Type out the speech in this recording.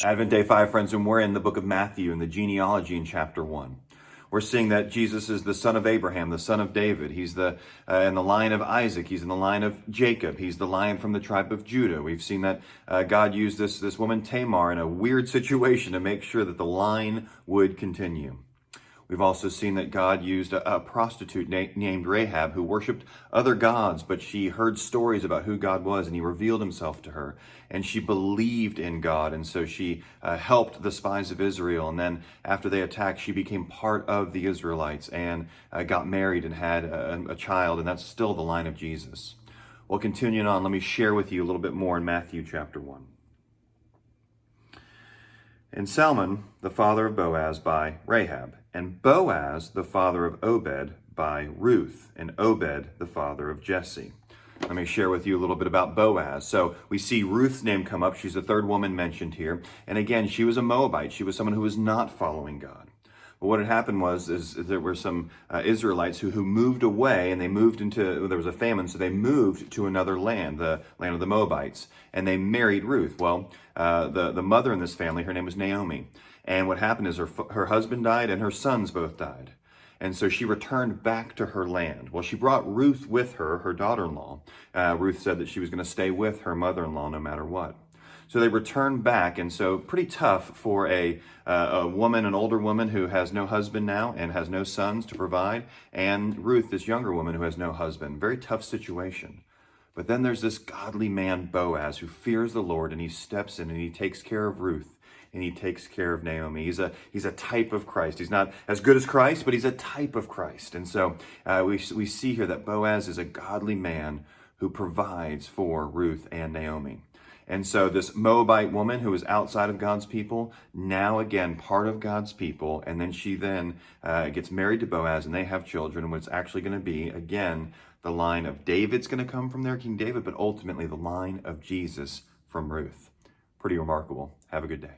Advent Day 5, friends, and we're in the book of Matthew in the genealogy in chapter 1. We're seeing that Jesus is the son of Abraham, the son of David. He's in the line of Isaac. He's in the line of Jacob. He's the lion from the tribe of Judah. We've seen that God used this woman Tamar in a weird situation to make sure that the line would continue. We've also seen that God used a prostitute named Rahab who worshiped other gods, but she heard stories about who God was, and he revealed himself to her. And she believed in God, and so she helped the spies of Israel. And then after they attacked, she became part of the Israelites and got married and had a child, and that's still the line of Jesus. Well, continuing on, let me share with you a little bit more in Matthew chapter 1. And Salmon, the father of Boaz, by Rahab, and Boaz, the father of Obed, by Ruth, and Obed, the father of Jesse. Let me share with you a little bit about Boaz. So we see Ruth's name come up. She's the third woman mentioned here. And again, she was a Moabite. She was someone who was not following God. But what had happened was there were some Israelites who moved away, and they moved there was a famine, so they moved to another land, the land of the Moabites, and they married Ruth. Well, the mother in this family, her name was Naomi. And what happened is her husband died and her sons both died. And so she returned back to her land. Well, she brought Ruth with her, her daughter-in-law. Ruth said that she was going to stay with her mother-in-law no matter what. So they returned back, and so pretty tough for a woman, an older woman who has no husband now and has no sons to provide, and Ruth, this younger woman who has no husband. Very tough situation. But then there's this godly man, Boaz, who fears the Lord, and he steps in and he takes care of Ruth, and he takes care of Naomi. He's a type of Christ. He's not as good as Christ, but he's a type of Christ. And so we see here that Boaz is a godly man who provides for Ruth and Naomi. And so this Moabite woman who is outside of God's people, now again part of God's people, and then she gets married to Boaz, and they have children, and what's actually going to be, again, the line of David's going to come from there, King David, but ultimately the line of Jesus from Ruth. Pretty remarkable. Have a good day.